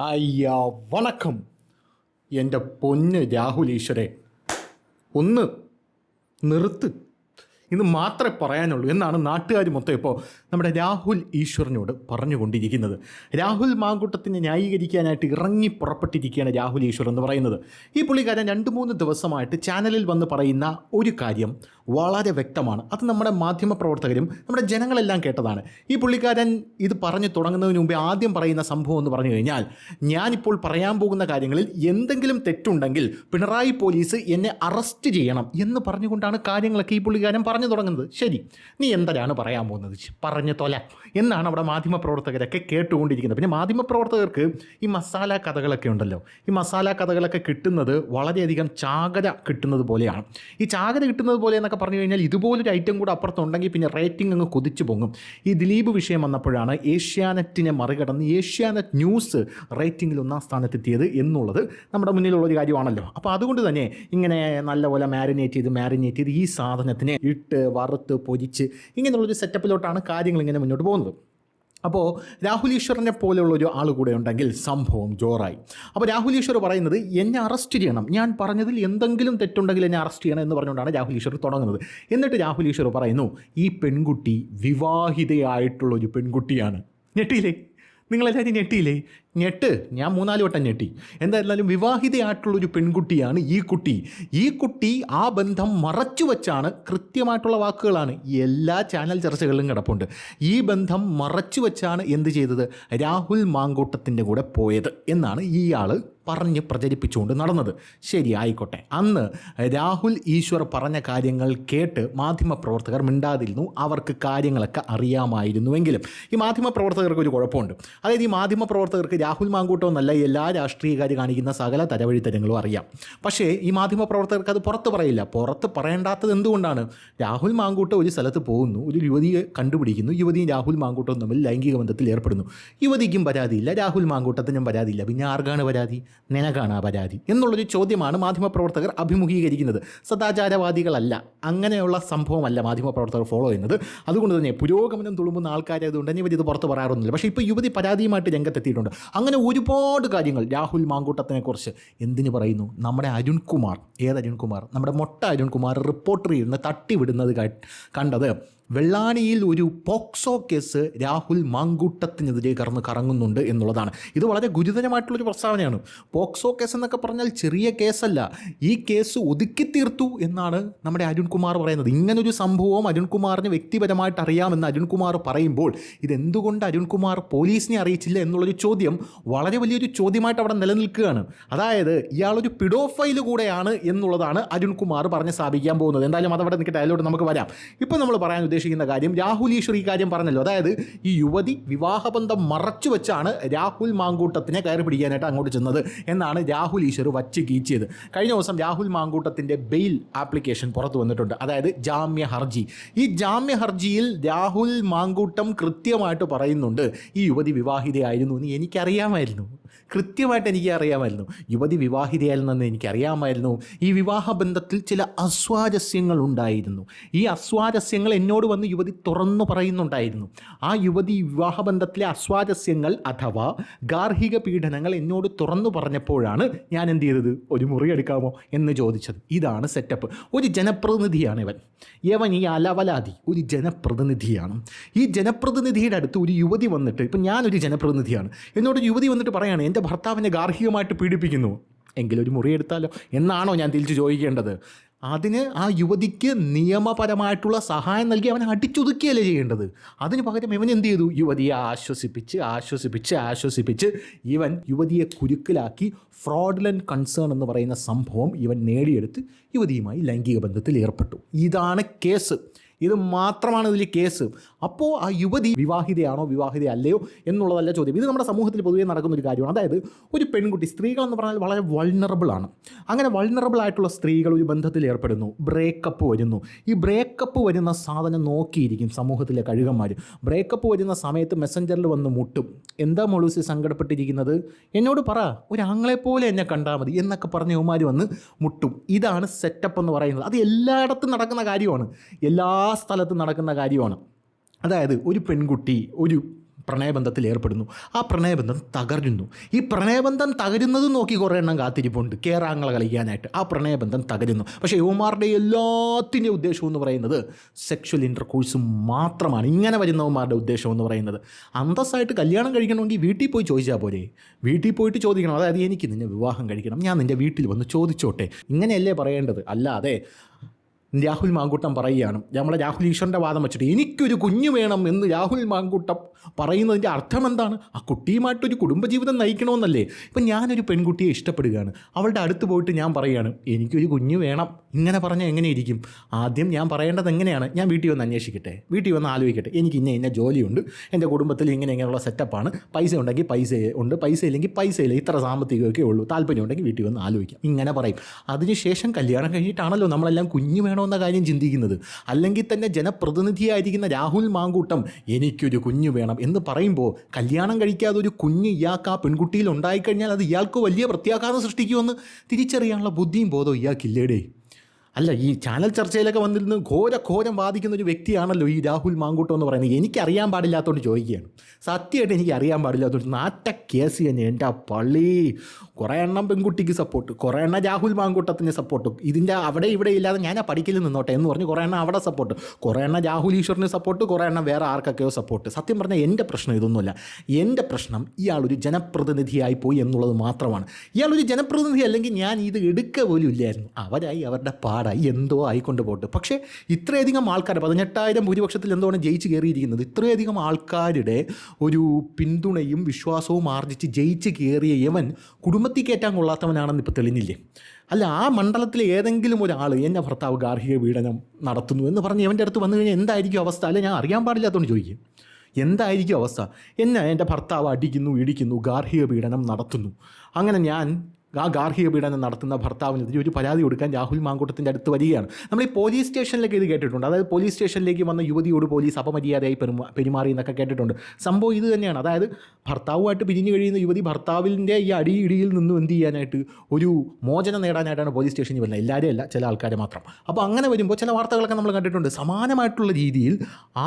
അയ്യാ വണക്കം എൻ്റെ പൊന്ന് രാഹുൽ ഈശ്വരെ, ഒന്ന് നിർത്ത്. ഇത് മാത്രമേ പറയാനുള്ളൂ എന്നാണ് നാട്ടുകാർ മൊത്തം ഇപ്പോൾ നമ്മുടെ രാഹുൽ ഈശ്വറിനോട് പറഞ്ഞുകൊണ്ടിരിക്കുന്നത്. രാഹുൽ മാങ്കൂട്ടത്തിനെ ന്യായീകരിക്കാനായിട്ട് ഇറങ്ങി പുറപ്പെട്ടിരിക്കുകയാണ് രാഹുൽ ഈശ്വർ എന്ന് പറയുന്നത്. ഈ പുള്ളിക്കാരൻ 2-3 ദിവസമായിട്ട് ചാനലിൽ വന്ന് പറയുന്ന ഒരു കാര്യം വളരെ വ്യക്തമാണ്. അത് നമ്മുടെ മാധ്യമപ്രവർത്തകരും നമ്മുടെ ജനങ്ങളെല്ലാം കേട്ടതാണ്. ഈ പുള്ളിക്കാരൻ ഇത് പറഞ്ഞു തുടങ്ങുന്നതിന് മുമ്പേ ആദ്യം പറയുന്ന സംഭവം എന്ന് പറഞ്ഞു കഴിഞ്ഞാൽ, ഞാനിപ്പോൾ പറയാൻ പോകുന്ന കാര്യങ്ങളിൽ എന്തെങ്കിലും തെറ്റുണ്ടെങ്കിൽ പിണറായി പോലീസ് എന്നെ അറസ്റ്റ് ചെയ്യണം എന്ന് പറഞ്ഞുകൊണ്ടാണ് കാര്യങ്ങളൊക്കെ ഈ പുള്ളിക്കാരൻ പറഞ്ഞു തുടങ്ങുന്നത്. ശരി, നീ എന്താണ് പറയാൻ പോകുന്നത്, പറഞ്ഞു തൊല എന്നാണ് അവിടെ മാധ്യമപ്രവർത്തകരൊക്കെ കേട്ടുകൊണ്ടിരിക്കുന്നത്. പിന്നെ മാധ്യമപ്രവർത്തകർക്ക് ഈ മസാല കഥകളൊക്കെ ഉണ്ടല്ലോ, ഈ മസാല കഥകളൊക്കെ കിട്ടുന്നത് വളരെയധികം ചാകര കിട്ടുന്നത് പോലെയാണ്. ഈ ചാകര കിട്ടുന്നത് പോലെ എന്നൊക്കെ പറഞ്ഞു കഴിഞ്ഞാൽ ഇതുപോലൊരു ഐറ്റം കൂടെ അപ്പുറത്തുണ്ടെങ്കിൽ പിന്നെ റേറ്റിംഗ് അങ്ങ് കുതിച്ചു പൊങ്ങും. ഈ ദിലീപ് വിഷയം വന്നപ്പോഴാണ് ഏഷ്യാനെറ്റിനെ മറികടന്ന് ഏഷ്യാനെറ്റ് ന്യൂസ് റേറ്റിംഗിൽ 1-ാം സ്ഥാനത്തെത്തിയത് എന്നുള്ളത് നമ്മുടെ മുന്നിലുള്ളൊരു കാര്യമാണല്ലോ. അപ്പോൾ അതുകൊണ്ട് തന്നെ ഇങ്ങനെ നല്ലപോലെ മാരിനേറ്റ് ചെയ്ത് ഈ സാധനത്തിനെ ഇട്ട് വറുത്ത് പൊരിച്ച് ഇങ്ങനെയുള്ളൊരു സെറ്റപ്പിലോട്ടാണ് കാര്യങ്ങൾ ഇങ്ങനെ മുന്നോട്ട് പോകുന്നത്. അപ്പോൾ രാഹുൽ ഈശ്വറിനെ പോലെയുള്ളൊരു ആൾ കൂടെ ഉണ്ടെങ്കിൽ സംഭവം ജോറായി. അപ്പോൾ രാഹുൽ ഈശ്വർ പറയുന്നത് എന്നെ അറസ്റ്റ് ചെയ്യണം, ഞാൻ പറഞ്ഞതിൽ എന്തെങ്കിലും തെറ്റുണ്ടെങ്കിൽ എന്നെ അറസ്റ്റ് ചെയ്യണം എന്ന് പറഞ്ഞുകൊണ്ടാണ് രാഹുൽ ഈശ്വർ തുടങ്ങുന്നത്. എന്നിട്ട് രാഹുൽ ഈശ്വർ പറയുന്നു, ഈ പെൺകുട്ടി വിവാഹിതയായിട്ടുള്ളൊരു പെൺകുട്ടിയാണ്. ഞെട്ടിയില്ലേ? നിങ്ങളെല്ലാവരും ഞെട്ടിയില്ലേ? ഞെട്ട്, ഞാൻ 3-4 വട്ടം ഞെട്ടി. എന്തായിരുന്നാലും വിവാഹിതയായിട്ടുള്ളൊരു പെൺകുട്ടിയാണ് ഈ കുട്ടി ആ ബന്ധം മറച്ചു വച്ചാണ്, കൃത്യമായിട്ടുള്ള വാക്കുകളാണ്, എല്ലാ ചാനൽ ചർച്ചകളിലും കിടപ്പുണ്ട്, ഈ ബന്ധം മറച്ചു വച്ചാണ് എന്ത് ചെയ്തത്, രാഹുൽ മാങ്കൂട്ടത്തിൻ്റെ കൂടെ പോയത് എന്നാണ് ഇയാൾ പറഞ്ഞ് പ്രചരിപ്പിച്ചുകൊണ്ട് നടന്നത്. ശരി, ആയിക്കോട്ടെ. അന്ന് രാഹുൽ ഈശ്വർ പറഞ്ഞ കാര്യങ്ങൾ കേട്ട് മാധ്യമപ്രവർത്തകർ മിണ്ടാതിരുന്നു. അവർക്ക് കാര്യങ്ങളൊക്കെ അറിയാമായിരുന്നുവെങ്കിലും ഈ മാധ്യമപ്രവർത്തകർക്ക് ഒരു കുഴപ്പമുണ്ട്. അതായത് ഈ മാധ്യമപ്രവർത്തകർക്ക് രാഹുൽ മാങ്കൂട്ടം എന്നല്ല എല്ലാ രാഷ്ട്രീയക്കാർ കാണിക്കുന്ന സകല തരവഴിത്തരങ്ങളും അറിയാം. പക്ഷേ ഈ മാധ്യമപ്രവർത്തകർക്ക് അത് പുറത്ത് പറയില്ല. പുറത്ത് പറയേണ്ടാത്തത് എന്തുകൊണ്ടാണ്? രാഹുൽ മാങ്കൂട്ടം ഒരു സ്ഥലത്ത് പോകുന്നു, ഒരു യുവതിയെ കണ്ടുപിടിക്കുന്നു, യുവതിയും രാഹുൽ മാങ്കൂട്ടവും തമ്മിൽ ലൈംഗിക ബന്ധത്തിൽ ഏർപ്പെടുന്നു. യുവതിക്കും പരാതിയില്ല, രാഹുൽ മാങ്കൂട്ടത്തിനും പരാതിയില്ല, പിന്നെ ആർക്കാണ് പരാതി? നിനക്കാണ് ആ പരാതി എന്നുള്ളൊരു ചോദ്യമാണ് മാധ്യമപ്രവർത്തകർ അഭിമുഖീകരിക്കുന്നത്. സദാചാരവാദികളല്ല, അങ്ങനെയുള്ള സംഭവമല്ല മാധ്യമപ്രവർത്തകർ ഫോളോ ചെയ്യുന്നത്. അതുകൊണ്ട് തന്നെ പുരോഗമനം തുളുമ്പുന്ന ആൾക്കാരായതുകൊണ്ട് തന്നെ ഇവരിത് പുറത്ത് പറയാറൊന്നുമില്ല. പക്ഷേ ഇപ്പോൾ യുവതി പരാതിയുമായിട്ട് രംഗത്തെത്തിയിട്ടുണ്ട്. അങ്ങനെ ഒരുപാട് കാര്യങ്ങൾ രാഹുൽ മാങ്കൂട്ടത്തിനെക്കുറിച്ച് എന്തിനു പറയുന്നു, നമ്മുടെ അരുൺകുമാർ, അരുൺകുമാർ, നമ്മുടെ മൊട്ട അരുൺകുമാർ റിപ്പോർട്ടറിൽ ഇരുന്ന് തട്ടിവിടുന്നത് കണ്ടത്. വെള്ളാണിയിൽ ഒരു പോക്സോ കേസ് രാഹുൽ മാങ്കൂട്ടത്തിനെതിരെ കറങ്ങുന്നുണ്ട് എന്നുള്ളതാണ്. ഇത് വളരെ ഗുരുതരമായിട്ടുള്ളൊരു പ്രസ്താവനയാണ്. പോക്സോ കേസ് എന്നൊക്കെ പറഞ്ഞാൽ ചെറിയ കേസല്ല. ഈ കേസ് ഒതുക്കി തീർത്തു എന്നാണ് നമ്മുടെ അരുൺകുമാർ പറയുന്നത്. ഇങ്ങനൊരു സംഭവം അരുൺകുമാറിന് വ്യക്തിപരമായിട്ട് അറിയാമെന്ന് അരുൺകുമാർ പറയുമ്പോൾ ഇതെന്തുകൊണ്ട് അരുൺകുമാർ പോലീസിനെ അറിയിച്ചില്ല എന്നുള്ളൊരു ചോദ്യം വളരെ വലിയൊരു ചോദ്യമായിട്ട് അവിടെ നിലനിൽക്കുകയാണ്. അതായത് ഇയാളൊരു പിഡോഫൈൽ കൂടെയാണ് എന്നുള്ളതാണ് അരുൺകുമാർ പറഞ്ഞ് സ്ഥാപിക്കാൻ പോകുന്നത്. എന്തായാലും അതവിടെ നിൽക്കട്ടെ, അതിലോട്ട് നമുക്ക് വരാം. ഇപ്പോൾ നമ്മൾ പറയാൻ ഉദ്ദേശിക്കുന്ന കാര്യം, രാഹുൽ ഈശ്വർ ഈ കാര്യം പറഞ്ഞല്ലോ. അതായത് ഈ യുവതി വിവാഹബന്ധം മറച്ചു വെച്ചാണ് രാഹുൽ മാങ്കൂട്ടത്തിനെ കയറി പിടിക്കാനായിട്ട് അങ്ങോട്ട് ചെന്നത് എന്നാണ് രാഹുൽ ഈശ്വർ വച്ച് കീച്ചിയത്. കഴിഞ്ഞ ദിവസം രാഹുൽ മാങ്കൂട്ടത്തിൻ്റെ ബെയിൽ ആപ്ലിക്കേഷൻ പുറത്തു വന്നിട്ടുണ്ട്, അതായത് ജാമ്യ ഹർജി. ഈ ജാമ്യ ഹർജിയിൽ രാഹുൽ മാങ്കൂട്ടം കൃത്യമായിട്ട് പറയുന്നുണ്ട്, ഈ യുവതി വിവാഹിതയായിരുന്നു എന്ന് എനിക്കറിയാമായിരുന്നു, കൃത്യമായിട്ട് എനിക്കറിയാമായിരുന്നു, യുവതി വിവാഹിതയായിരുന്നെന്ന് എനിക്കറിയാമായിരുന്നു. ഈ വിവാഹബന്ധത്തിൽ ചില അസ്വാരസ്യങ്ങൾ ഉണ്ടായിരുന്നു. ഈ അസ്വാരസ്യങ്ങൾ എന്നോട് വന്ന് യുവതി തുറന്നു പറയുന്നുണ്ടായിരുന്നു. ആ യുവതി വിവാഹബന്ധത്തിലെ അസ്വാരസ്യങ്ങൾ അഥവാ ഗാർഹിക പീഡനങ്ങൾ എന്നോട് തുറന്നു പറഞ്ഞപ്പോഴാണ് ഞാൻ എന്ത് ചെയ്തത്, ഒരു മുറി എടുക്കാമോ എന്ന് ചോദിച്ചത്. ഇതാണ് സെറ്റപ്പ്. ഒരു ജനപ്രതിനിധിയാണ് ഇവൻ ഈ അലവലാതി ഒരു ജനപ്രതിനിധിയാണ്. ഈ ജനപ്രതിനിധിയുടെ അടുത്ത് ഒരു യുവതി വന്നിട്ട്, ഇപ്പം ഞാനൊരു ജനപ്രതിനിധിയാണ്, എന്നോട് യുവതി വന്നിട്ട് പറയാണ് എൻ്റെ ഭർത്താവിനെ ഗാർഹികമായിട്ട് പീഡിപ്പിക്കുന്നു, എങ്കിലൊരു മുറി എടുത്താലോ എന്നാണോ ഞാൻ തിരിച്ച് ചോദിക്കേണ്ടത്? അതിന് ആ യുവതിക്ക് നിയമപരമായിട്ടുള്ള സഹായം നൽകി അവനെ അടിച്ചൊതുക്കുകയല്ലേ ചെയ്യേണ്ടത്. അതിന് പകരം ഇവൻ എന്ത് ചെയ്തു, യുവതിയെ ആശ്വസിപ്പിച്ച് ഇവൻ യുവതിയെ കുരുക്കിലാക്കി ഫ്രോഡുലൻറ്റ് കൺസേൺ എന്ന് പറയുന്ന സംഭവം ഇവൻ നേടിയെടുത്ത് യുവതിയുമായി ലൈംഗിക ബന്ധത്തിൽ ഏർപ്പെട്ടു. ഇതാണ് കേസ്. ഇത് മാത്രമാണ് ഇതിൽ കേസ്. അപ്പോൾ ആ യുവതി വിവാഹിതയാണോ വിവാഹിതയല്ലയോ എന്നുള്ളതല്ല ചോദ്യം. ഇത് നമ്മുടെ സമൂഹത്തിൽ പൊതുവേ നടക്കുന്നൊരു കാര്യമാണ്. അതായത് ഒരു പെൺകുട്ടി, സ്ത്രീകളെന്ന് പറഞ്ഞാൽ വളരെ വൾണറബിളാണ്. അങ്ങനെ വൾണറബിളായിട്ടുള്ള സ്ത്രീകൾ ഒരു ബന്ധത്തിൽ ഏർപ്പെടുന്നു, ബ്രേക്കപ്പ് വരുന്നു. ഈ ബ്രേക്കപ്പ് വരുന്ന സാധനം നോക്കിയിരിക്കും സമൂഹത്തിലെ കഴുകന്മാർ. ബ്രേക്കപ്പ് വരുന്ന സമയത്ത് മെസ്സഞ്ചറിൽ വന്ന് മുട്ടും, എന്താ മോളൂസി സങ്കടപ്പെട്ടിരിക്കുന്നത്, എന്നോട് പറ, ഒരു ആങ്ങളെപ്പോലെ എന്നെ കണ്ടാൽ മതി എന്നൊക്കെ പറഞ്ഞ യുവമാർ വന്ന് മുട്ടും. ഇതാണ് സെറ്റപ്പ് എന്ന് പറയുന്നത്. അത് എല്ലായിടത്തും നടക്കുന്ന കാര്യമാണ്, എല്ലാ സ്ഥലത്തും നടക്കുന്ന കാര്യമാണ്. അതായത് ഒരു പെൺകുട്ടി ഒരു പ്രണയബന്ധത്തിൽ ഏർപ്പെടുന്നു. ആ പ്രണയബന്ധം തകരുന്നു. ഈ പ്രണയബന്ധം തകരുന്നത് നോക്കി കുറേ എണ്ണം കാത്തിരിപ്പുണ്ട് കേറാങ്ങളെ കളിക്കാനായിട്ട്. ആ പ്രണയബന്ധം തകരുന്നു. പക്ഷേ യുവമാരുടെ എല്ലാത്തിൻ്റെയും ഉദ്ദേശം എന്ന് പറയുന്നത് സെക്ഷൽ ഇൻ്റർകോഴ്സ് മാത്രമാണ്. ഇങ്ങനെ വരുന്നവന്മാരുടെ ഉദ്ദേശം എന്ന് പറയുന്നത് അന്തസ്സായിട്ട് കല്യാണം കഴിക്കണമെങ്കിൽ വീട്ടിൽ പോയി ചോദിച്ചാൽ പോരെ. വീട്ടിൽ പോയിട്ട് ചോദിക്കണം. അതായത് എനിക്ക് നിന്നെ വിവാഹം കഴിക്കണം, ഞാൻ നിൻ്റെ വീട്ടിൽ വന്ന് ചോദിച്ചോട്ടെ, ഇങ്ങനെയല്ലേ പറയേണ്ടത്. അല്ലാതെ രാഹുൽ മാങ്കൂട്ടം പറയുകയാണ്, നമ്മളെ രാഹുൽ ഈശ്വറിൻ്റെ വാദം വെച്ചിട്ട് എനിക്കൊരു കുഞ്ഞു വേണം എന്ന് രാഹുൽ മാങ്കൂട്ടം പറയുന്നതിൻ്റെ അർത്ഥം എന്താണ്? ആ കുട്ടിയുമായിട്ടൊരു കുടുംബജീവിതം നയിക്കണമെന്നല്ലേ? ഇപ്പം ഞാനൊരു പെൺകുട്ടിയെ ഇഷ്ടപ്പെടുകയാണ്, അവളുടെ അടുത്ത് പോയിട്ട് ഞാൻ പറയുകയാണ് എനിക്കൊരു കുഞ്ഞു വേണം. ഇങ്ങനെ പറഞ്ഞാൽ എങ്ങനെയിരിക്കും? ആദ്യം ഞാൻ പറയേണ്ടത് എങ്ങനെയാണ്? ഞാൻ വീട്ടിൽ വന്ന് അന്വേഷിക്കട്ടെ, വീട്ടിൽ വന്ന് ആലോചിക്കട്ടെ, എനിക്ക് ഇന്ന ജോലിയുണ്ട്, എൻ്റെ കുടുംബത്തിൽ ഇങ്ങനെയുള്ള സെറ്റപ്പാണ്, പൈസ ഉണ്ടെങ്കിൽ പൈസ ഉണ്ട്, പൈസ ഇല്ലെങ്കിൽ പൈസ ഇല്ല, ഇത്ര സാമ്പത്തികമൊക്കെ ഉള്ളൂ, താല്പര്യം ഉണ്ടെങ്കിൽ വീട്ടിൽ വന്ന് ആലോചിക്കാം, ഇങ്ങനെ പറയും. അതിനുശേഷം കല്യാണം കഴിഞ്ഞിട്ടാണല്ലോ നമ്മളെല്ലാം കുഞ്ഞു വേണമെന്ന കാര്യം ചിന്തിക്കുന്നത്. അല്ലെങ്കിൽ തന്നെ ജനപ്രതിനിധിയായിരിക്കുന്ന രാഹുൽ മാങ്കൂട്ടം എനിക്കൊരു കുഞ്ഞു വേണം എന്ന് പറയുമ്പോൾ കല്യാണം കഴിക്കാതെ ഒരു കുഞ്ഞ് ഇയാൾക്ക് ആ പെൺകുട്ടിയിൽ ഉണ്ടായിക്കഴിഞ്ഞാൽ അത് ഇയാൾക്ക് വലിയ പ്രത്യാഘാതം സൃഷ്ടിക്കുമെന്ന് തിരിച്ചറിയാനുള്ള ബുദ്ധിയും ബോധവും ഇയാൾക്കില്ലേടേ. അല്ല, ഈ ചാനൽ ചർച്ചയിലൊക്കെ വന്നിരുന്ന് ഘോരം വാദിക്കുന്ന ഒരു വ്യക്തിയാണല്ലോ ഈ രാഹുൽ മാങ്കൂട്ടം എന്ന് പറയുന്നത്. എനിക്കറിയാൻ പാടില്ലാത്തതുകൊണ്ട് ചോദിക്കുകയാണ്. സത്യമായിട്ട് എനിക്ക് അറിയാൻ പാടില്ലാത്തതുകൊണ്ട് നാറ്റ കേസ് തന്നെ എൻ്റെ പള്ളി. കുറേ എണ്ണം പെൺകുട്ടിക്ക് സപ്പോർട്ട്, കുറേ എണ്ണം രാഹുൽ മാങ്കൂട്ടത്തിന് സപ്പോർട്ട്, ഇതിൻ്റെ അവിടെ ഇവിടെ ഇല്ലാതെ ഞാൻ ആ പഠിക്കൽ നിന്നോട്ടെ എന്ന് പറഞ്ഞ് കുറേ എണ്ണം അവിടെ സപ്പോർട്ട്, കുറേ എണ്ണം രാഹുൽ ഈശ്വറിന് സപ്പോർട്ട്, കുറേ എണ്ണം വേറെ ആർക്കൊക്കെയോ സപ്പോർട്ട്. സത്യം പറഞ്ഞാൽ എൻ്റെ പ്രശ്നം ഇതൊന്നുമല്ല. എൻ്റെ പ്രശ്നം ഇയാളൊരു ജനപ്രതിനിധിയായി പോയി എന്നുള്ളത് മാത്രമാണ്. ഇയാളൊരു ജനപ്രതിനിധി അല്ലെങ്കിൽ ഞാൻ ഇത് എടുക്കുക പോലും ഇല്ലായിരുന്നു. അവരായി അവരുടെ എന്തോ ആയിക്കൊണ്ട് പോട്ട്. പക്ഷേ ഇത്രയധികം ആൾക്കാർ 18,000 ഭൂരിപക്ഷത്തിൽ എന്താണ് ജയിച്ച് കയറിയിരിക്കുന്നത്. ഇത്രയധികം ആൾക്കാരുടെ ഒരു പിന്തുണയും വിശ്വാസവും ആർജിച്ച് ജയിച്ച് കയറിയ യവൻ കുടുംബത്തിൽ കയറ്റാൻ കൊള്ളാത്തവനാണെന്ന് ഇപ്പോൾ തെളിഞ്ഞില്ലേ? അല്ല, ആ മണ്ഡലത്തിലെ ഏതെങ്കിലും ഒരാൾ എൻ്റെ ഭർത്താവ് ഗാർഹിക പീഡനം നടത്തുന്നു എന്ന് പറഞ്ഞ് അവൻ്റെ അടുത്ത് വന്നു കഴിഞ്ഞാൽ എന്തായിരിക്കും അവസ്ഥ? അല്ല, ഞാൻ അറിയാൻ പാടില്ലാത്തതുകൊണ്ട് ചോദിക്കും, എന്തായിരിക്കും അവസ്ഥ? എൻ്റെ ഭർത്താവ് അടിക്കുന്നു, ഇടിക്കുന്നു, ഗാർഹിക പീഡനം നടത്തുന്നു. അങ്ങനെ ഞാൻ ആ ഗാർഹിക പീഡനം നടത്തുന്ന ഭർത്താവിനെതിരെ ഒരു പരാതി കൊടുക്കാൻ രാഹുൽ മാങ്കൂട്ടത്തിൻ്റെ അടുത്ത് വരികയാണ്. നമ്മൾ ഈ പോലീസ് സ്റ്റേഷനിലേക്ക് ഇത് കേട്ടിട്ടുണ്ട്. അതായത് പോലീസ് സ്റ്റേഷനിലേക്ക് വന്ന യുവതിയോട് പോലീസ് അപമര്യാദയായി പെരുമാറി എന്നൊക്കെ കേട്ടിട്ടുണ്ട്. സംഭവം ഇത് തന്നെയാണ്. അതായത് ഭർത്താവുമായിട്ട് പിരിഞ്ഞു കഴിയുന്ന യുവതി ഭർത്താവിൻ്റെ ഈ ഇടിയിൽ നിന്നും എന്ത് ചെയ്യാനായിട്ട് ഒരു മോചനം നേടാനായിട്ടാണ് പോലീസ് സ്റ്റേഷനിൽ വരുന്നത്. എല്ലാവരും അല്ല, ചില ആൾക്കാരെ മാത്രം. അപ്പോൾ അങ്ങനെ വരുമ്പോൾ ചില വാർത്തകളൊക്കെ നമ്മൾ കണ്ടിട്ടുണ്ട്. സമാനമായിട്ടുള്ള രീതിയിൽ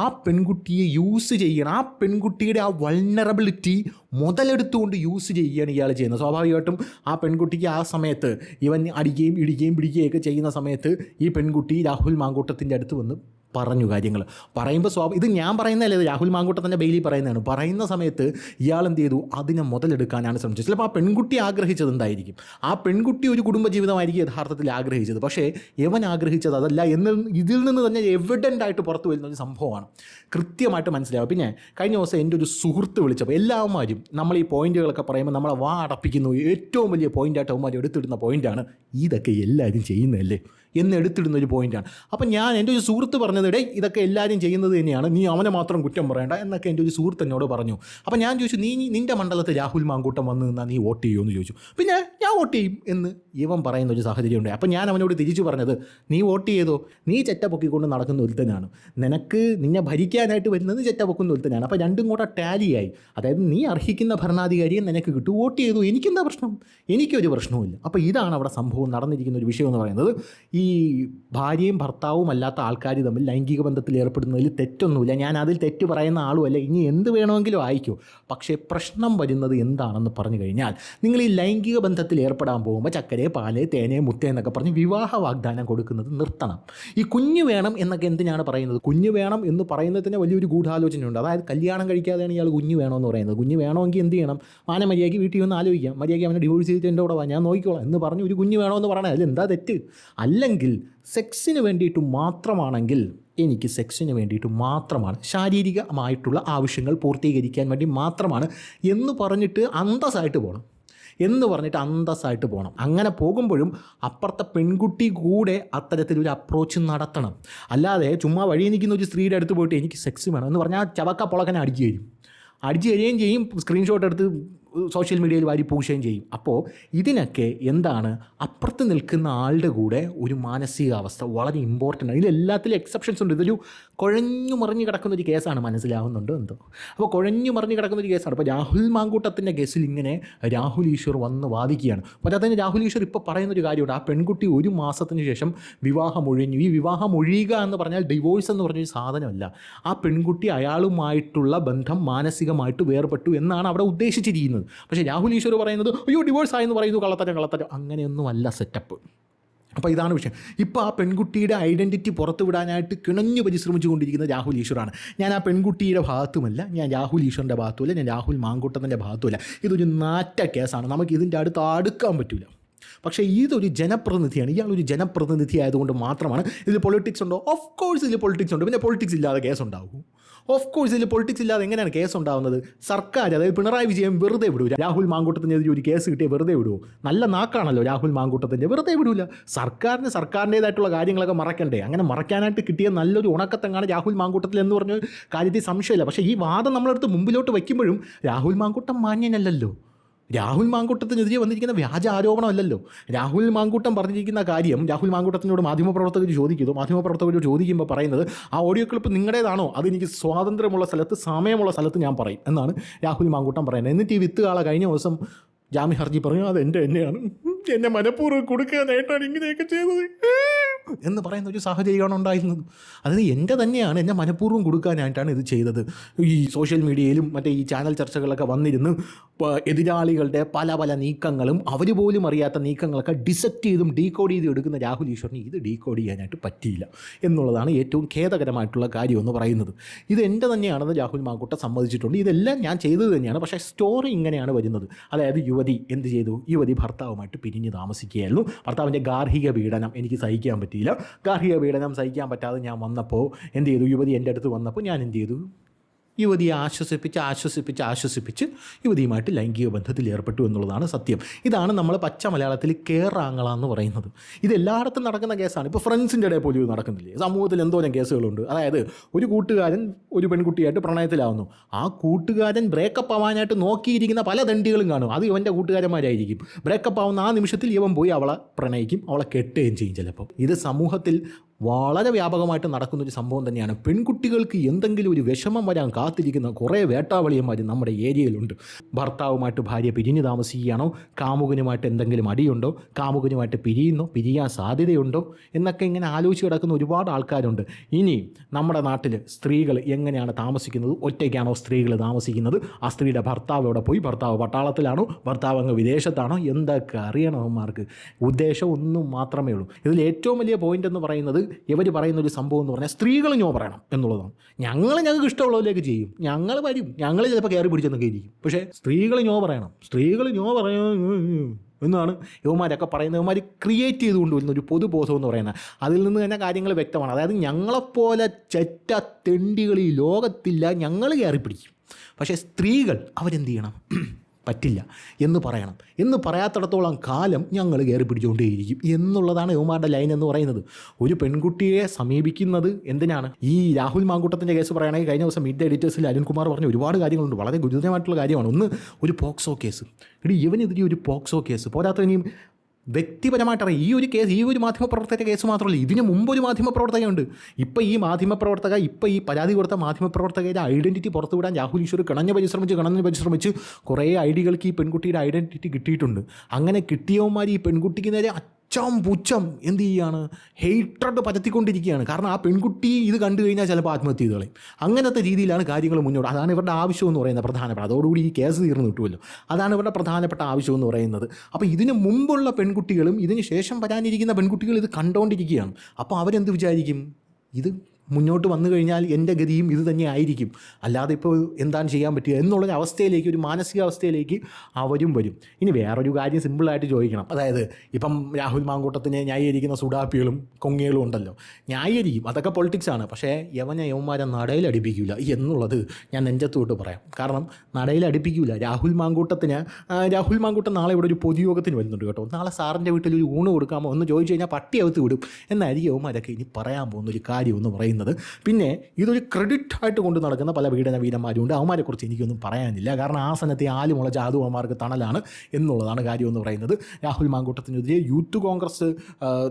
ആ പെൺകുട്ടിയെ യൂസ് ചെയ്യണം, ആ പെൺകുട്ടിയുടെ ആ വൾനറബിലിറ്റി മുതലെടുത്തുകൊണ്ട് യൂസ് ചെയ്യുകയാണ് ഇയാൾ ചെയ്യുന്നത്. സ്വാഭാവികമായിട്ടും ആ പെൺകുട്ടിക്ക് ആ സമയത്ത് ഇവൻ അടിക്കുകയും ഇടിക്കുകയും പിടിക്കുകയൊക്കെ ചെയ്യുന്ന സമയത്ത് ഈ പെൺകുട്ടി രാഹുൽ മാങ്കൂട്ടത്തിൻ്റെ അടുത്ത് വന്ന് പറഞ്ഞു കാര്യങ്ങൾ പറയുമ്പോൾ ഇത് ഞാൻ പറയുന്നതല്ലേ, ഇത് രാഹുൽ മാങ്കൂട്ടത്തിൻ്റെ ബെയിലി പറയുന്നതാണ്. പറയുന്ന സമയത്ത് ഇയാൾ എന്ത് ചെയ്തു? അതിനെ മുതലെടുക്കാനാണ് ശ്രമിച്ചത്. ചിലപ്പോൾ ആ പെൺകുട്ടി ആഗ്രഹിച്ചത് എന്തായിരിക്കും? ആ പെൺകുട്ടി ഒരു കുടുംബജീവിതമായിരിക്കും യഥാർത്ഥത്തിൽ ആഗ്രഹിച്ചത്. പക്ഷേ യവൻ ആഗ്രഹിച്ചത് അതല്ല എന്ന് ഇതിൽ നിന്ന് തന്നെ എവിഡൻ്റ് ആയിട്ട് പുറത്തു വരുന്ന ഒരു സംഭവമാണ്. കൃത്യമായിട്ട് മനസ്സിലാവും. പിന്നെ കഴിഞ്ഞ ദിവസം എൻ്റെ ഒരു സുഹൃത്ത് വിളിച്ചപ്പോൾ എല്ലാവരും നമ്മൾ ഈ പോയിന്റുകളൊക്കെ പറയുമ്പോൾ നമ്മളെ വാ അടപ്പിക്കുന്നു. ഏറ്റവും വലിയ പോയിൻ്റായിട്ട് അവന്മാർ എടുത്തിടുന്ന പോയിൻ്റാണ് ഇതൊക്കെ എല്ലാവരും ചെയ്യുന്നതല്ലേ എന്ന് എടുത്തിടുന്ന ഒരു പോയിൻ്റാണ്. അപ്പം ഞാൻ എൻ്റെ ഒരു സുഹൃത്ത് പറഞ്ഞത്, ഇതൊക്കെ എല്ലാവരും ചെയ്യുന്നത് തന്നെയാണ്, നീ അവനെ മാത്രം കുറ്റം പറയേണ്ട എന്നൊക്കെ എൻ്റെ ഒരു സുഹൃത്ത് എന്നോട് പറഞ്ഞു. അപ്പം ഞാൻ ചോദിച്ചു, നിൻ്റെ മണ്ഡലത്തിൽ രാഹുൽ മാങ്കൂട്ടം വന്ന് നിന്നാൽ നീ വോട്ട് ചെയ്യുമോ എന്ന് ചോദിച്ചു. പിന്നെ ഞാൻ വോട്ട് ചെയ്യും എന്ന് ഇവൻ പറയുന്ന ഒരു സാഹചര്യം ഉണ്ട്. അപ്പം ഞാൻ അവനോട് തിരിച്ചു പറഞ്ഞത്, നീ വോട്ട് ചെയ്തോ, നീ ചെറ്റ പൊക്കിക്കൊണ്ട് നടക്കുന്ന ഒരുത്തനാണ്, നിന്നെ ഭരിക്കാനായിട്ട് വരുന്നത് ചെറ്റ പൊക്കുന്ന ഒരുത്തനാണ്. അപ്പോൾ രണ്ടും കൂടെ ടാലിയായി. അതായത് നീ അർഹിക്കുന്ന ഭരണാധികാരിയെ നിനക്ക് കിട്ടും, വോട്ട് ചെയ്തു, എനിക്കെന്താ പ്രശ്നം? എനിക്കൊരു പ്രശ്നവുമില്ല. അപ്പോൾ ഇതാണ് അവിടെ സംഭവം നടന്നിരിക്കുന്ന ഒരു വിഷയം എന്ന് പറയുന്നത്. ഈ ഭാര്യയും ഭർത്താവും അല്ലാത്ത ആൾക്കാർ തമ്മിൽ ലൈംഗിക ബന്ധത്തിൽ ഏർപ്പെടുന്നതിൽ തെറ്റൊന്നുമില്ല. ഞാൻ അതിൽ തെറ്റ് പറയുന്ന ആളുമല്ല. ഇനി എന്ത് വേണമെങ്കിലും ആയിക്കോ. പക്ഷേ പ്രശ്നം വരുന്നത് എന്താണെന്ന് പറഞ്ഞു കഴിഞ്ഞാൽ, നിങ്ങൾ ഈ ലൈംഗിക ബന്ധത്തിൽ ഏർപ്പെടാൻ പോകുമ്പോൾ ചക്കരെ, പാല്, തേനെ, മുത്ത എന്നൊക്കെ പറഞ്ഞ് വിവാഹ വാഗ്ദാനം കൊടുക്കുന്നത് നിർത്തണം. ഈ കുഞ്ഞ് വേണം എന്നൊക്കെ എന്തിനാണ് പറയുന്നത്? കുഞ്ഞ് വേണം എന്ന് പറയുന്നതിന് വലിയൊരു ഗൂഢാലോചനയുണ്ട്. അതായത് കല്യാണം കഴിക്കാതെയാണ് ഇയാൾ കുഞ്ഞ് വേണമെന്ന് പറയുന്നത്. കുഞ്ഞ് വേണമെങ്കിൽ എന്ത് ചെയ്യണം? മര്യാദയ്ക്ക് വീട്ടിൽ വന്ന് ആലോചിക്കാം, മര്യാദയ്ക്ക് അവനെ ഡിവോഴ്സ് ചെയ്തിട്ട് എൻ്റെ കൂടെ വാ, ഞാൻ നോക്കിക്കോളാം എന്ന് പറഞ്ഞ് ഒരു കുഞ്ഞ് വേണമെന്ന് പറയണത് അതിൽ എന്താ തെറ്റ്? അല്ലെങ്കിൽ സെക്സിന് വേണ്ടിയിട്ട് മാത്രമാണെങ്കിൽ എനിക്ക് സെക്സിന് വേണ്ടിയിട്ട് മാത്രമാണ്, ശാരീരികമായിട്ടുള്ള ആവശ്യങ്ങൾ പൂർത്തീകരിക്കാൻ വേണ്ടി മാത്രമാണ് എന്ന് പറഞ്ഞിട്ട് അന്തസ്സായിട്ട് പോകണം. അങ്ങനെ പോകുമ്പോഴും അപ്പുറത്തെ പെൺകുട്ടി കൂടെ അത്തരത്തിലൊരു അപ്രോച്ച് നടത്തണം. അല്ലാതെ ചുമ്മാ വഴി നിൽക്കുന്ന ഒരു സ്ത്രീയുടെ അടുത്ത് പോയിട്ട് എനിക്ക് സെക്സ് വേണം എന്ന് പറഞ്ഞാൽ ചവക്ക പൊളക്കനെ അടിച്ചു തരും ചെയ്യും. സ്ക്രീൻഷോട്ട് എടുത്ത് സോഷ്യൽ മീഡിയയിൽ വാരി പൂശുകയും ചെയ്യും. അപ്പോൾ ഇതിനൊക്കെ എന്താണ് അപ്പുറത്ത് നിൽക്കുന്ന ആളുടെ കൂടെ ഒരു മാനസികാവസ്ഥ വളരെ ഇമ്പോർട്ടൻ്റ് ആണ്. ഇതിലെല്ലാത്തിലും എക്സെപ്ഷൻസ് ഉണ്ട്. ഇതൊരു കുഴഞ്ഞു മറിഞ്ഞ് കിടക്കുന്നൊരു കേസാണ്, മനസ്സിലാവുന്നുണ്ടോ എന്തോ. അപ്പോൾ കുഴഞ്ഞു മറിഞ്ഞ് കിടക്കുന്നൊരു കേസാണ്. അപ്പോൾ രാഹുൽ മാങ്കൂട്ടത്തിൻ്റെ കേസിൽ ഇങ്ങനെ രാഹുൽ ഈശ്വർ വന്ന് വാദിക്കുകയാണ്. അപ്പോൾ അതിന് രാഹുൽ ഈശ്വർ ഇപ്പോൾ പറയുന്നൊരു കാര്യമുണ്ട്, ആ പെൺകുട്ടി 1 മാസത്തിന് ശേഷം വിവാഹം ഒഴിഞ്ഞു. ഈ വിവാഹം ഒഴിയുക എന്ന് പറഞ്ഞാൽ ഡിവോഴ്സ് എന്ന് പറഞ്ഞൊരു സാധനമല്ല. ആ പെൺകുട്ടി അയാളുമായിട്ടുള്ള ബന്ധം മാനസികമായിട്ട് വേർപെട്ടു എന്നാണ് അവിടെ ഉദ്ദേശിച്ചിരിക്കുന്നത്. പക്ഷേ രാഹുൽ ഈശ്വർ പറയുന്നത് അയ്യോ ഡിവോഴ്സ് ആയെന്ന് പറയുന്നു, കള്ളത്തരം. അങ്ങനെയൊന്നുമല്ല സെറ്റപ്പ്. അപ്പോൾ ഇതാണ് വിഷയം. ഇപ്പോൾ ആ പെൺകുട്ടിയുടെ ഐഡൻറ്റിറ്റി പുറത്തു വിടാനായിട്ട് കിണഞ്ഞു പരിശ്രമിച്ചു കൊണ്ടിരിക്കുന്ന രാഹുൽ ഈശ്വറാണ്. ഞാൻ ആ പെൺകുട്ടിയുടെ ഭാഗത്തുമല്ല, ഞാൻ രാഹുൽ ഈശ്വറിൻ്റെ ഭാഗത്തുമില്ല, ഞാൻ രാഹുൽ മാങ്കൂട്ടത്തിൻ്റെ ഭാഗത്തുമില്ല. ഇതൊരു നാറ്റ കേസാണ്, നമുക്ക് ഇതിൻ്റെ അടുത്ത് അടുക്കാൻ പറ്റില്ല. പക്ഷേ ഇതൊരു ജനപ്രതിനിധിയാണ്, ഇയാളൊരു ജനപ്രതിനിധി ആയതുകൊണ്ട് മാത്രമാണ്. ഇതിൽ പൊളിറ്റിക്സ് ഉണ്ടോ? ഓഫ് കോഴ്സ് ഇതിൽ പൊളിറ്റിക്സ് ഉണ്ട്. പിന്നെ പൊളിറ്റിക്സ് ഇല്ലാതെ കേസ് ഉണ്ടാകും? ഓഫ് കോഴ്സ് ഇതിൽ പൊളിറ്റിക്സ് ഇല്ലാതെ എങ്ങനെയാണ് കേസ് ഉണ്ടാകുന്നത്? സർക്കാർ, അതായത് പിണറായി വിജയൻ വെറുതെ വിടൂ. രാഹുൽ മാങ്കൂട്ടത്തിനെതിരെ ഒരു കേസ് കിട്ടിയ വെറുതെ വിടുമോ? നല്ല നാക്കാണല്ലോ രാഹുൽ മാങ്കൂട്ടത്തിൻ്റെ, വെറുതെ വിടൂല. സർക്കാരിൻ്റേതായിട്ടുള്ള കാര്യങ്ങളൊക്കെ മറക്കണ്ടേ? അങ്ങനെ മറയ്ക്കാനായിട്ട് കിട്ടിയ നല്ലൊരു ഉണക്കത്തങ്ങാണ് രാഹുൽ മാങ്കൂട്ടത്തിൽ എന്ന് പറഞ്ഞ കാര്യത്തിൽ സംശയമില്ല. പക്ഷേ ഈ വാദം നമ്മളെടുത്ത് മുമ്പിലോട്ട് വയ്ക്കുമ്പോഴും രാഹുൽ മാങ്കൂട്ടം മാന്യനല്ലല്ലോ. രാഹുൽ മാങ്കൂട്ടത്തിനെതിരെ വന്നിരിക്കുന്ന വ്യാജ ആരോപണമല്ലല്ലോ. രാഹുൽ മാങ്കൂട്ടം പറഞ്ഞിരിക്കുന്ന കാര്യം രാഹുൽ മാങ്കൂട്ടത്തിനോട് മാധ്യമപ്രവർത്തകർ ചോദിക്കുമ്പോൾ പറയുന്നത് ആ ഓഡിയോ ക്ലിപ്പ് നിങ്ങളുടേതാണോ? അതെനിക്ക് സ്വാതന്ത്ര്യമുള്ള സ്ഥലത്ത്, സമയമുള്ള സ്ഥലത്ത് ഞാൻ പറയും എന്നാണ് രാഹുൽ മാങ്കൂട്ടം പറയുന്നത്. എന്നിട്ട് ഈ വിത്തുകാള കഴിഞ്ഞ ദിവസം ജാമ്യ ഹർജി പറഞ്ഞു അത് എന്നെയാണ്, എന്നെ മനഃപൂർവ്വം കൊടുക്കാനായിട്ടാണ് ഇങ്ങനെയൊക്കെ ചെയ്തത് എന്ന് പറയുന്ന ഒരു സാഹചര്യമാണ് ഉണ്ടായിരുന്നത്. അതായത് എൻ്റെ തന്നെയാണ്, എന്നെ മനഃപൂർവ്വം കൊടുക്കാനായിട്ടാണ് ഇത് ചെയ്തത്. ഈ സോഷ്യൽ മീഡിയയിലും മറ്റേ ഈ ചാനൽ ചർച്ചകളൊക്കെ വന്നിരുന്ന് എതിരാളികളുടെ പല നീക്കങ്ങളും അവർ പോലും അറിയാത്ത നീക്കങ്ങളൊക്കെ ഡിസെക്റ്റ് ചെയ്തും ഡീകോഡ് ചെയ്തും എടുക്കുന്ന രാഹുൽ ഈശ്വറിന് ഇത് ഡീകോഡ് ചെയ്യാനായിട്ട് പറ്റിയില്ല എന്നുള്ളതാണ് ഏറ്റവും ഖേദകരമായിട്ടുള്ള കാര്യം എന്ന് പറയുന്നത്. ഇത് എൻ്റെ തന്നെയാണെന്ന് രാഹുൽ മാങ്കൂട്ടം സമ്മതിച്ചിട്ടുണ്ട്. ഇതെല്ലാം ഞാൻ ചെയ്തത് തന്നെയാണ്. പക്ഷേ സ്റ്റോറി ഇങ്ങനെയാണ് വരുന്നത്. അതായത് യുവതി എന്ത് ചെയ്തു? യുവതി ഭർത്താവുമായിട്ട് പിരിഞ്ഞ് താമസിക്കുകയായിരുന്നു. ഭർത്താവിൻ്റെ ഗാർഹിക പീഡനം എനിക്ക് സഹിക്കാൻ പറ്റിയില്ല. ഗാർഹിക പീഡനം സഹിക്കാൻ പറ്റാതെ ഞാൻ വന്നപ്പോൾ എന്ത് ചെയ്തു? യുവതി എൻ്റെ അടുത്ത് വന്നപ്പോൾ ഞാൻ എന്ത് ചെയ്തു? യുവതിയെ ആശ്വസിപ്പിച്ച് യുവതിയുമായിട്ട് ലൈംഗിക ബന്ധത്തിൽ ഏർപ്പെട്ടു എന്നുള്ളതാണ് സത്യം. ഇതാണ് നമ്മൾ പച്ച മലയാളത്തിൽ കേറാങ്ങള എന്ന് പറയുന്നത്. ഇത് എല്ലായിടത്തും നടക്കുന്ന കേസാണ്. ഇപ്പോൾ ഫ്രണ്ട്സിൻ്റെ ഇടയിൽ പോലും നടക്കുന്നില്ലേ? സമൂഹത്തിൽ എന്തോരം കേസുകളുണ്ട്. അതായത് ഒരു കൂട്ടുകാരൻ ഒരു പെൺകുട്ടിയായിട്ട് പ്രണയത്തിലാവുന്നു. ആ കൂട്ടുകാരൻ ബ്രേക്കപ്പ് ആവാനായിട്ട് നോക്കിയിരിക്കുന്ന പല ദണ്ഡികളും കാണും. അത് ഇവൻ്റെ കൂട്ടുകാരന്മാരായിരിക്കും. ബ്രേക്കപ്പ് ആവുന്ന ആ നിമിഷത്തിൽ ഇവൻ പോയി അവളെ പ്രണയിക്കും, അവളെ കെട്ടുകയും ചെയ്യും ചിലപ്പോൾ. ഇത് സമൂഹത്തിൽ വളരെ വ്യാപകമായിട്ട് നടക്കുന്നൊരു സംഭവം തന്നെയാണ്. പെൺകുട്ടികൾക്ക് എന്തെങ്കിലും ഒരു വിഷമം വരാൻ കാത്തിരിക്കുന്ന കുറേ വേട്ടാവളിയന്മാർ നമ്മുടെ ഏരിയയിലുണ്ട്. ഭർത്താവുമായിട്ട് ഭാര്യ പിരിഞ്ഞു താമസിക്കുകയാണോ? കാമുകനുമായിട്ട് എന്തെങ്കിലും അടിയുണ്ടോ? കാമുകനുമായിട്ട് പിരിയാൻ സാധ്യതയുണ്ടോ എന്നൊക്കെ ഇങ്ങനെ ആലോചിച്ച് കിടക്കുന്ന ഒരുപാട് ആൾക്കാരുണ്ട്. ഇനി നമ്മുടെ നാട്ടിൽ സ്ത്രീകൾ എങ്ങനെയാണ് താമസിക്കുന്നത്? ഒറ്റയ്ക്കാണോ സ്ത്രീകൾ താമസിക്കുന്നത്? ആ സ്ത്രീയുടെ ഭർത്താവ് എവിടെ പോയി? ഭർത്താവ് പട്ടാളത്തിലാണോ? ഭർത്താവ് അങ്ങ് വിദേശത്താണോ? എന്തൊക്കെ അറിയണം അവന്മാർക്ക്? ഉദ്ദേശം ഒന്നും മാത്രമേ ഉള്ളൂ. ഇതിൽ ഏറ്റവും വലിയ പോയിൻ്റ് എന്ന് പറയുന്നത് ഇവർ പറയുന്നൊരു സംഭവം എന്ന് പറഞ്ഞാൽ സ്ത്രീകൾ ഞോ പറയണം എന്നുള്ളതാണ്. ഞങ്ങൾക്ക് ഇഷ്ടമുള്ളതിലേക്ക് ചെയ്യും, ഞങ്ങൾ വരും, ഞങ്ങൾ ചിലപ്പോൾ കയറി പിടിച്ചെന്നൊക്കെ ഇരിക്കും. പക്ഷേ സ്ത്രീകൾ ഞോ പറയണം എന്നാണ് യുവമാരൊക്കെ പറയുന്നത്. യുവമാർ ക്രിയേറ്റ് ചെയ്തുകൊണ്ട് വരുന്ന ഒരു പൊതുബോധം എന്ന് പറയുന്നത്. അതിൽ നിന്ന് തന്നെ കാര്യങ്ങൾ വ്യക്തമാണ്. അതായത് ഞങ്ങളെപ്പോലെ ചെറ്റ തെണ്ടികൾ ഈ ലോകത്തില്ല, ഞങ്ങൾ കയറി പിടിക്കും. പക്ഷേ സ്ത്രീകൾ അവരെന്ത് ചെയ്യണം? പറ്റില്ല എന്ന് പറയണം. എന്ന് പറയാത്തിടത്തോളം കാലം ഞങ്ങൾ കയറി പിടിച്ചുകൊണ്ടേയിരിക്കും എന്നുള്ളതാണ് യുവമാരുടെ ലൈൻ എന്ന് പറയുന്നത്. ഒരു പെൺകുട്ടിയെ സമീപിക്കുന്നത് എന്തിനാണ്? ഈ രാഹുൽ മാങ്കൂട്ടത്തിൻ്റെ കേസ് പറയുകയാണെങ്കിൽ കഴിഞ്ഞ ദിവസം മീറ്റ് ദ എഡിറ്റേഴ്സിൽ അരുൺകുമാർ പറഞ്ഞ ഒരുപാട് കാര്യങ്ങളുണ്ട്. വളരെ ഗുരുതരമായിട്ടുള്ള കാര്യമാണ്. ഒന്ന്, ഒരു പോക്സോ കേസ്. ഇവനെതിരെ ഒരു പോക്സോ കേസ് പോരാത്തതിനെയും വ്യക്തിപരമായിട്ടറിയാം. ഈ ഒരു കേസ്, ഈ ഒരു മാധ്യമപ്രവർത്തക കേസ് മാത്രമല്ല, ഇതിന് മുമ്പ് ഒരു മാധ്യമപ്രവർത്തകയുണ്ട്. ഇപ്പോൾ ഈ പരാതി കൊടുത്ത മാധ്യമപ്രവർത്തകയുടെ ഐഡൻറ്റിറ്റി പുറത്തുവിടാൻ രാഹുൽ ഈശ്വർ കിണഞ്ഞ് പരിശ്രമിച്ച് കുറേ ഐഡികൾക്ക് ഈ പെൺകുട്ടിയുടെ ഐഡൻറ്റിറ്റി കിട്ടിയിട്ടുണ്ട്. അങ്ങനെ കിട്ടിയവന്മാർ ഈ പെൺകുട്ടിക്ക് നേരെ പുച്ഛം എന്ത് ചെയ്യുകയാണ്? ഹെയ്ട്രഡ് പരത്തിക്കൊണ്ടിരിക്കുകയാണ്. കാരണം ആ പെൺകുട്ടി ഇത് കണ്ടു കഴിഞ്ഞാൽ ചിലപ്പോൾ ആത്മഹത്യ ചെയ്ത് കളയും. അങ്ങനത്തെ രീതിയിലാണ് കാര്യങ്ങൾ മുന്നോട്ട്. അതാണ് ഇവരുടെ ആവശ്യം എന്ന് പറയുന്നത് പ്രധാനപ്പെട്ട. അതോടുകൂടി ഈ കേസ് തീർന്നു കിട്ടുമല്ലോ. അതാണ് ഇവരുടെ പ്രധാനപ്പെട്ട ആവശ്യം എന്ന് പറയുന്നത്. അപ്പോൾ ഇതിന് മുമ്പുള്ള പെൺകുട്ടികളും ഇതിന് ശേഷം വരാനിരിക്കുന്ന പെൺകുട്ടികൾ ഇത് കണ്ടുകൊണ്ടിരിക്കുകയാണ്. അപ്പോൾ അവരെന്ത് വിചാരിക്കും? ഇത് മുന്നോട്ട് വന്നു കഴിഞ്ഞാൽ എൻ്റെ ഗതിയും ഇത് തന്നെ ആയിരിക്കും, അല്ലാതെ ഇപ്പോൾ എന്താണ് ചെയ്യാൻ പറ്റുക എന്നുള്ളൊരു അവസ്ഥയിലേക്ക്, ഒരു മാനസികാവസ്ഥയിലേക്ക് അവരും വരും. ഇനി വേറൊരു കാര്യം സിമ്പിളായിട്ട് ചോദിക്കണം. അതായത് ഇപ്പം രാഹുൽ മാങ്കൂട്ടത്തിനെ ന്യായീകരിക്കുന്ന സുഡാപ്പികളും കൊങ്ങികളും ഉണ്ടല്ലോ, ന്യായീകരിക്കും, അതൊക്കെ പൊളിറ്റിക്സാണ്. പക്ഷേ യവന്മാരെ നടയിലടിപ്പിക്കില്ല എന്നുള്ളത് ഞാൻ നെഞ്ചത്തോട്ട് പറയാം. കാരണം നടയിലടിപ്പിക്കില്ല. രാഹുൽ മാങ്കൂട്ടം നാളെ ഇവിടെ ഒരു പൊതുയോഗത്തിന് വരുന്നുണ്ട് കേട്ടോ. നാളെ സാറിൻ്റെ വീട്ടിൽ ഒരു ഊണ് കൊടുക്കാമോ എന്ന് ചോദിച്ചു കഴിഞ്ഞാൽ പട്ടി അകത്ത് വിടും എന്നായിരിക്കും യവന്മാരൊക്കെ ഇനി പറയാൻ പോകുന്നൊരു കാര്യം എന്ന് പറയുന്നത്. പറയുന്നത്. പിന്നെ ഇതൊരു ക്രെഡിറ്റ് ആയിട്ട് കൊണ്ട് നടക്കുന്ന പല പീഡന വീരന്മാരുണ്ട്. അവന്മാരെക്കുറിച്ച് എനിക്കൊന്നും പറയാനില്ല. കാരണം ആ സമയത്ത് ആലുമുള ജാതുവന്മാർക്ക് തണലാണ് എന്നുള്ളതാണ് കാര്യം എന്ന് പറയുന്നത്. രാഹുൽ മാങ്കൂട്ടത്തിനെതിരെ യൂത്ത് കോൺഗ്രസ്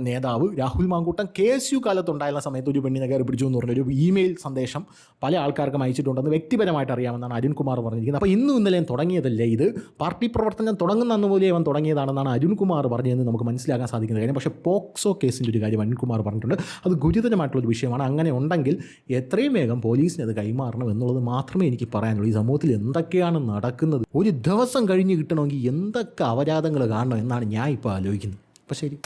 നേതാവ് രാഹുൽ മാങ്കൂട്ടം KSU കാലത്തുണ്ടായിരുന്ന സമയത്ത് ഒരു പെണ്ണിനെ കയറി പിടിച്ചു എന്ന് പറഞ്ഞൊരു ഇമെയിൽ സന്ദേശം പല ആൾക്കാർക്കും അയച്ചിട്ടുണ്ടെന്ന് വ്യക്തിപരമായിട്ട് അറിയാമെന്നാണ് അരുൺകുമാർ പറഞ്ഞിരിക്കുന്നത്. അപ്പോൾ ഇന്നും ഇന്നലെയും തുടങ്ങിയതല്ലേ ഇത്, പാർട്ടി പ്രവർത്തനം തുടങ്ങുന്ന അന്ന് പോലെ അവൻ തുടങ്ങിയതാണെന്നാണ് അരുൺകുമാർ പറഞ്ഞതെന്ന് നമുക്ക് മനസ്സിലാക്കാൻ സാധിക്കുന്ന കാര്യം. പക്ഷേ പോക്സോ കേസിൻ്റെ ഒരു കാര്യം അരുൺകുമാർ പറഞ്ഞിട്ടുണ്ട്. അത് ഗുരുതരമായിട്ടുള്ളൊരു വിഷയമാണ്. അങ്ങനെ ഉണ്ടെങ്കിൽ എത്രയും വേഗം പോലീസിന് അത് കൈമാറണം എന്നുള്ളത് മാത്രമേ എനിക്ക് പറയാനുള്ളൂ. ഈ സമൂഹത്തിൽ എന്തൊക്കെയാണ് നടക്കുന്നത്, ഒരു ദിവസം കഴിഞ്ഞ് കിട്ടണമെങ്കിൽ എന്തൊക്കെ അപരാധങ്ങൾ കാണണം എന്നാണ് ഞാൻ ഇപ്പോൾ ആലോചിക്കുന്നത്. അപ്പോൾ ശരി.